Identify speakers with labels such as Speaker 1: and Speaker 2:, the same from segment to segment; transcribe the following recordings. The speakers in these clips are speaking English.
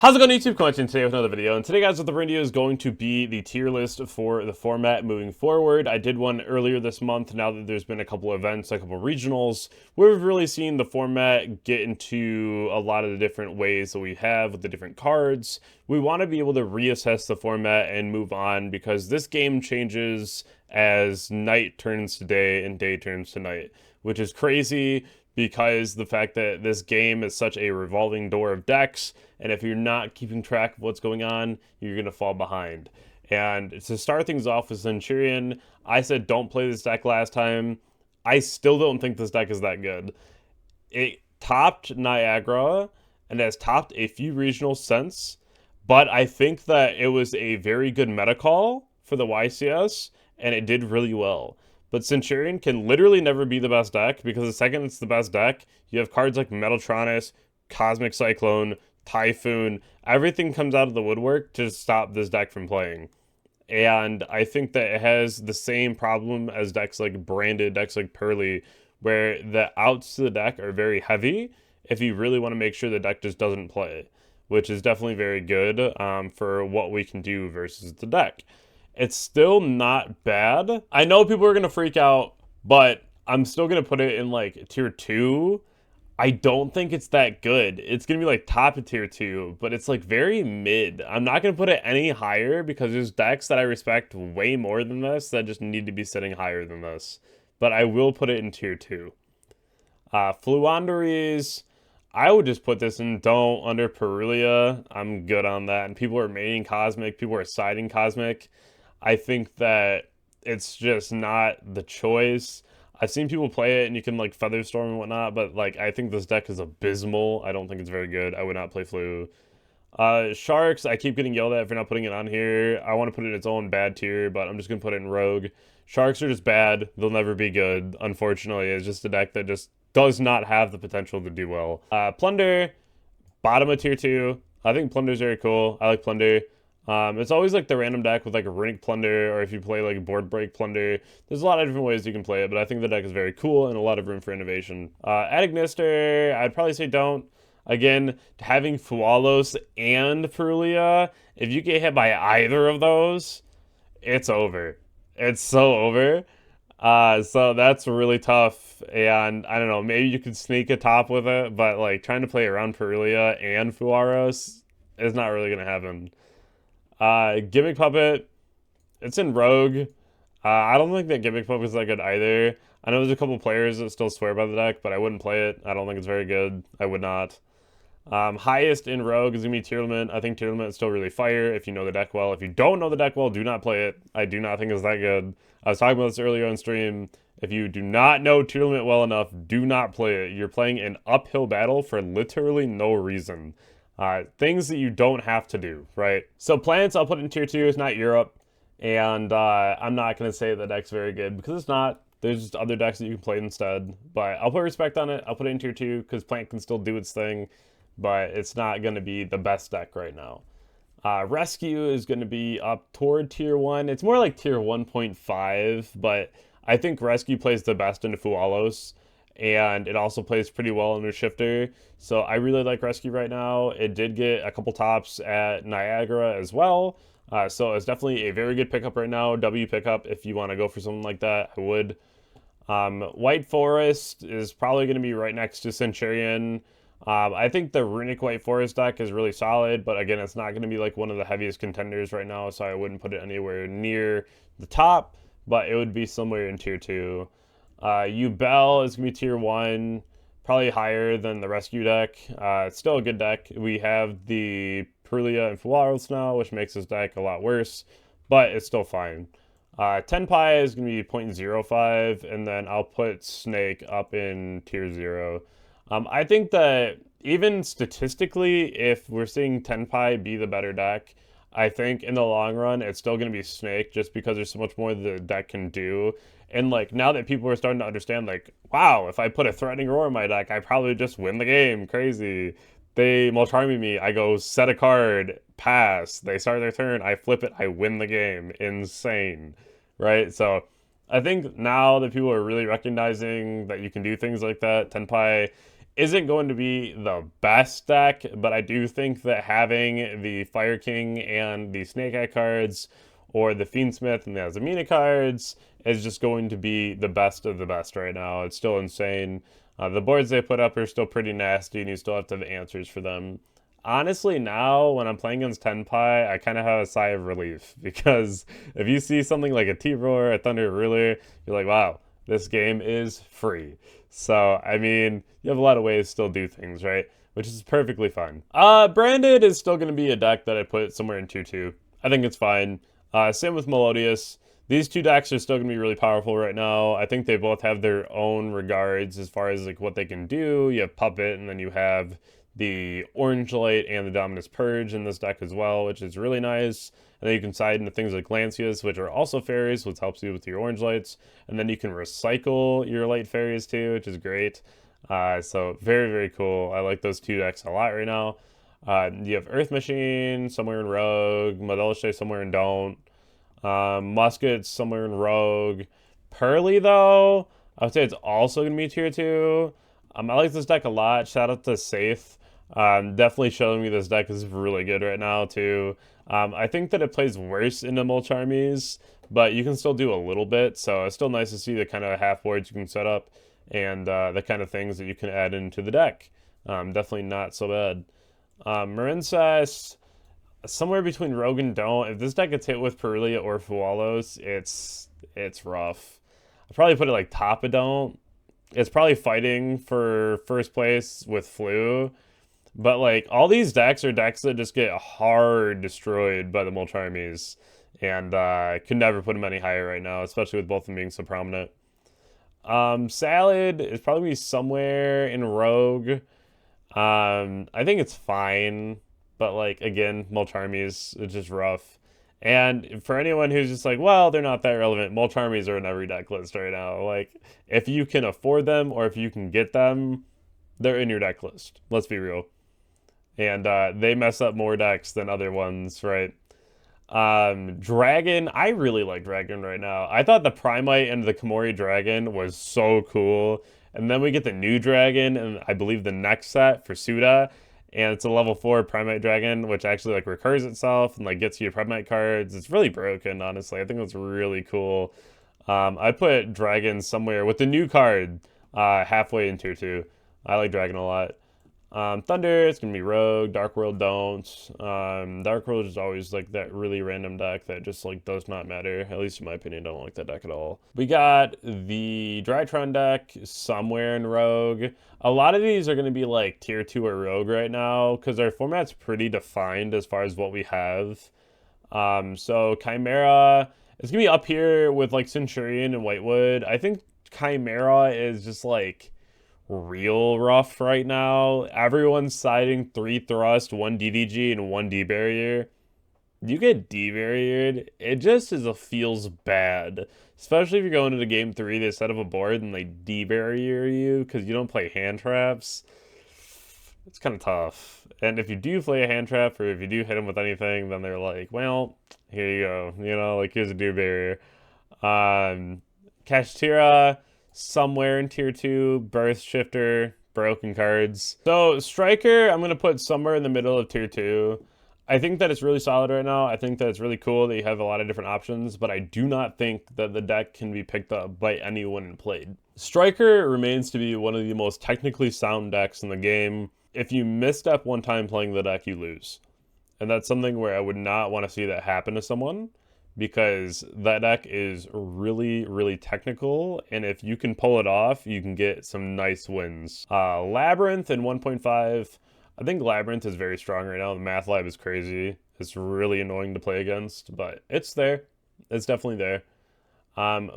Speaker 1: How's it going, YouTube? Coming today with another video, and today, guys, what the video is going to be the tier list for the format moving forward. I did one earlier this month. Now that there's been a couple events, a couple regionals, where we've really seen the format get into a lot of the different ways that we have with the different cards. We want to be able to reassess the format and move on, because this game changes as night turns to day and day turns to night, which is crazy. Because the fact that this game is such a revolving door of decks, and if you're not keeping track of what's going on, you're going to fall behind. And to start things off with Centurion, I said don't play this deck last time. I still don't think this deck is that good. It topped Niagara and has topped a few regionals since, but I think that it was a very good meta call for the YCS, and it did really well. But Centurion can literally never be the best deck, because the second it's the best deck, you have cards like Metaltronus, Cosmic Cyclone, Typhoon. Everything comes out of the woodwork to stop this deck from playing. And I think that it has the same problem as decks like Branded, decks like Pearly, where the outs to the deck are very heavy if you really want to make sure the deck just doesn't play, which is definitely very good for what we can do versus the deck. It's still not bad. I know people are going to freak out, but I'm still going to put it in like tier 2. I don't think it's that good. It's going to be like top of tier 2, but it's like very mid. I'm not going to put it any higher because there's decks that I respect way more than this that just need to be sitting higher than this. But I will put it in tier 2. Fluanderies, I would just put this in don't under Perulia. I'm good on that. And people are maining Cosmic. People are siding Cosmic. I think that it's just not the choice. I've seen people play it and you can like Featherstorm and whatnot, but like I think this deck is abysmal. I don't think it's very good. I would not play Flu. Sharks, I keep getting yelled at for not putting it on here. I want to put it in its own bad tier, but I'm just going to put it in Rogue. Sharks are just bad. They'll never be good, unfortunately. It's just a deck that just does not have the potential to do well. Plunder, bottom of tier 2. I think Plunder's very cool. I like Plunder. It's always like the random deck with like a Runic Plunder, or if you play like Board Break Plunder. There's a lot of different ways you can play it, but I think the deck is very cool and a lot of room for innovation. Adagnister, I'd probably say don't. Again, having Fualos and Perulia, if you get hit by either of those, it's over. It's so over. So that's really tough, and I don't know, maybe you could sneak a top with it, but like trying to play around Perulia and Fuaros is not really going to happen. Gimmick Puppet, it's in Rogue. I don't think that Gimmick Puppet is that good either. I know there's a couple players that still swear by the deck, but I wouldn't play it. I don't think it's very good. I would not. Highest in Rogue is going to be Tier Limit. I think Tier Limit is still really fire if you know the deck well. If you don't know the deck well, do not play it. I do not think it's that good. I was talking about this earlier on stream. If you do not know Tier Limit well enough, do not play it. You're playing an uphill battle for literally no reason. Things that you don't have to do, right? So Planets, I'll put in tier 2. It's not Europe. And I'm not going to say the deck's very good because it's not. There's just other decks that you can play instead. But I'll put respect on it. I'll put it in tier 2 because Plant can still do its thing. But it's not going to be the best deck right now. Rescue is going to be up toward tier 1. It's more like tier 1.5. But I think Rescue plays the best into Fualos. And it also plays pretty well under Shifter. So I really like Rescue right now. It did get a couple tops at Niagara as well. So it's definitely a very good pickup right now. W pickup if you want to go for something like that, I would. White Forest is probably going to be right next to Centurion. I think the Runic White Forest deck is really solid, but again, it's not going to be like one of the heaviest contenders right now, so I wouldn't put it anywhere near the top, but it would be somewhere in tier 2. Ubel is going to be tier 1, probably higher than the Rescue deck. It's still a good deck. We have the Perulia and Fuaros now, which makes this deck a lot worse, but it's still fine. Tenpai is going to be 0.05, and then I'll put Snake up in tier 0. I think that even statistically, if we're seeing Tenpai be the better deck, I think in the long run, it's still going to be Snake just because there's so much more the deck can do. And like now that people are starting to understand, like, wow, if I put a Threatening Roar in my deck, I probably just win the game. Crazy. They Molcharmy me, I go set a card, pass. They start their turn, I flip it, I win the game. Insane. Right? So I think now that people are really recognizing that you can do things like that, Tenpai isn't going to be the best deck, but I do think that having the Fire King and the Snake Eye cards, or the Fiendsmith and the Azamina cards, is just going to be the best of the best right now. It's still insane. The boards they put up are still pretty nasty, and you still have to have answers for them. Honestly, now when I'm playing against Tenpai, I kind of have a sigh of relief because if you see something like a T-Roar, a Thunder Ruler, you're like, wow, this game is free. So, I mean, you have a lot of ways to still do things, right? Which is perfectly fine. Branded is still going to be a deck that I put somewhere in 2-2. I think it's fine. Same with Melodious. These two decks are still going to be really powerful right now. I think they both have their own regards as far as like what they can do. You have Puppet, and then you have the Orange Light and the Dominus Purge in this deck as well, which is really nice. And then you can side into things like Lancias, which are also fairies, which helps you with your Orange Lights. And then you can recycle your Light Fairies too, which is great. So very, very cool. I like those two decks a lot right now. You have Earth Machine somewhere in Rogue, Madolche somewhere in Don't, Musket somewhere in Rogue. Pearly, though, I would say it's also going to be tier 2. I like this deck a lot. Shout out to Safe. Definitely showing me this deck is really good right now, too. I think that it plays worse into Mulch Armies, but you can still do a little bit, so it's still nice to see the kind of half boards you can set up and the kind of things that you can add into the deck. Definitely not so bad. Marincess, somewhere between Rogue and Don't. If this deck gets hit with Perulia or Fualos, it's rough. I'll probably put it like top of Don't. It's probably fighting for first place with Flu. But like all these decks are decks that just get hard destroyed by the Mulch Armies. And could never put them any higher right now, especially with both of them being so prominent. Salad is probably somewhere in Rogue. I think it's fine. But like again, Mulch Armies, it's just rough. And for anyone who's just like, well, they're not that relevant, Mulch Armies are in every deck list right now. Like, if you can afford them or if you can get them, they're in your deck list. Let's be real. And they mess up more decks than other ones, right? Dragon, I really like Dragon right now. I thought the Primite and the Komori Dragon was so cool. And then we get the new Dragon, and I believe the next set for Suda. And it's a level 4 Primate Dragon, which actually like recurs itself and like gets you Primate cards. It's really broken, honestly. I think it's really cool. I put Dragon somewhere with the new card halfway in tier 2. I like Dragon a lot. Thunder, it's going to be Rogue. Dark World don't. Dark World is always like that really random deck that just like does not matter. At least in my opinion, I don't like that deck at all. We got the Drytron deck somewhere in Rogue. A lot of these are going to be like tier 2 or Rogue right now because our format's pretty defined as far as what we have. So Chimera, it's going to be up here with like Centurion and Whitewood. I think Chimera is just like real rough right now. Everyone's siding 3 thrust, 1 DDG, and 1 D barrier. You get D barriered, it just feels bad. Especially if you're going into game 3, they set up a board and they D barrier you because you don't play hand traps. It's kind of tough. And if you do play a hand trap or if you do hit them with anything, then they're like, well, here you go. You know, like here's a D barrier. Kashtira, somewhere in tier 2, Birth Shifter, broken cards. So Striker, I'm going to put somewhere in the middle of tier 2. I think that it's really solid right now. I think that it's really cool that you have a lot of different options, but I do not think that the deck can be picked up by anyone and played. Striker remains to be one of the most technically sound decks in the game. If you misstep one time playing the deck, you lose. And that's something where I would not want to see that happen to someone, because that deck is really, really technical, and if you can pull it off, you can get some nice wins. Labyrinth in 1.5. I think Labyrinth is very strong right now. The Math Lab is crazy. It's really annoying to play against, but it's there. It's definitely there.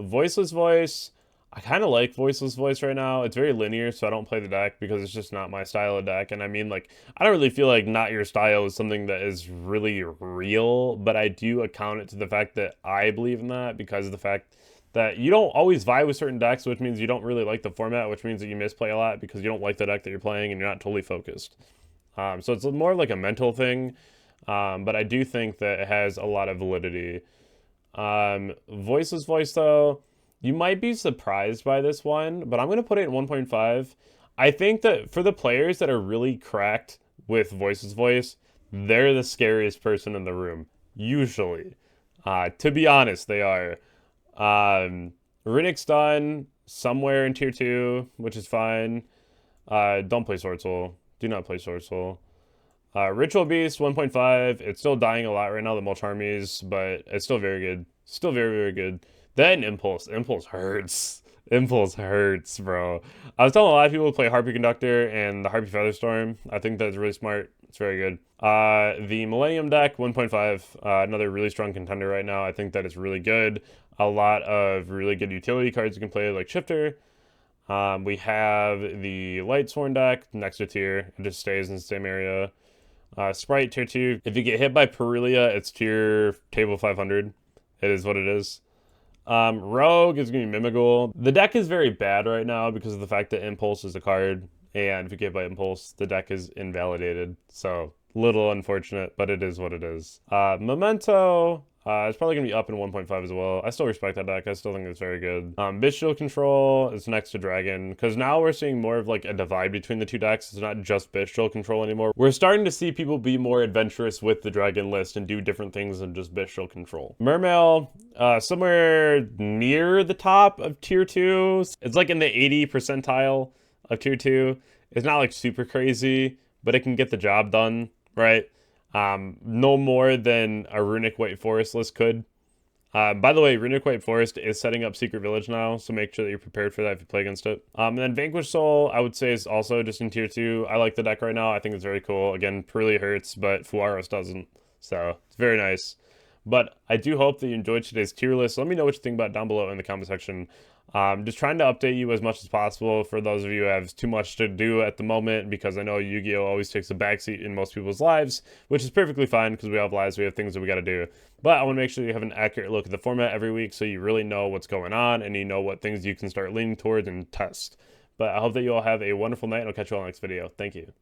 Speaker 1: Voiceless Voice. I kind of like Voiceless Voice right now. It's very linear, so I don't play the deck because it's just not my style of deck. And I mean, like, I don't really feel like not your style is something that is really real, but I do account it to the fact that I believe in that because of the fact that you don't always vibe with certain decks, which means you don't really like the format, which means that you misplay a lot because you don't like the deck that you're playing and you're not totally focused. So it's more of like a mental thing, but I do think that it has a lot of validity. Voiceless Voice, though, you might be surprised by this one, but I'm going to put it in 1.5. I think that for the players that are really cracked with Voice's voice, they're the scariest person in the room. Usually. To be honest, they are. Um, Riddick's done somewhere in tier 2, which is fine. Don't play Sword Soul. Do not play Sword Soul. Ritual Beast 1.5. It's still dying a lot right now, the Mulch Armies, but it's still very good. Still very, very good. Then Impulse. Impulse hurts. Impulse hurts, bro. I was telling a lot of people to play Harpy Conductor and the Harpy Featherstorm. I think that's really smart. It's very good. The Millennium deck 1.5. Another really strong contender right now. I think that it's really good. A lot of really good utility cards you can play, like Shifter. We have the Lightsworn deck, next to tier. It just stays in the same area. Sprite tier 2. If you get hit by Perulia, it's tier table 500. It is what it is. Rogue is going to be Mimigul. The deck is very bad right now because of the fact that Impulse is a card. And if you get hit by Impulse, the deck is invalidated. So, little unfortunate, but it is what it is. Memento. It's probably going to be up in 1.5 as well. I still respect that deck. I still think it's very good. Bishul Control is next to Dragon, because now we're seeing more of like a divide between the two decks. It's not just Bishul Control anymore. We're starting to see people be more adventurous with the Dragon list and do different things than just Bishul Control. Mermail, somewhere near the top of tier 2. It's like in the 80 percentile of tier 2. It's not like super crazy, but it can get the job done, right? No more than a Runic White Forest list could. By the way, Runic White Forest is setting up Secret Village now, so make sure that you're prepared for that if you play against it. And then Vanquish Soul, I would say, is also just in tier 2. I like the deck right now. I think it's very cool. Again, Perulia hurts, but Fuaros doesn't. So, it's very nice. But I do hope that you enjoyed today's tier list. Let me know what you think about it down below in the comment section. Just trying to update you as much as possible for those of you who have too much to do at the moment, because I know Yu-Gi-Oh! Always takes a backseat in most people's lives, which is perfectly fine because we have lives, we have things that we got to do. But I want to make sure you have an accurate look at the format every week so you really know what's going on and you know what things you can start leaning towards and test. But I hope that you all have a wonderful night, and I'll catch you all in the next video. Thank you.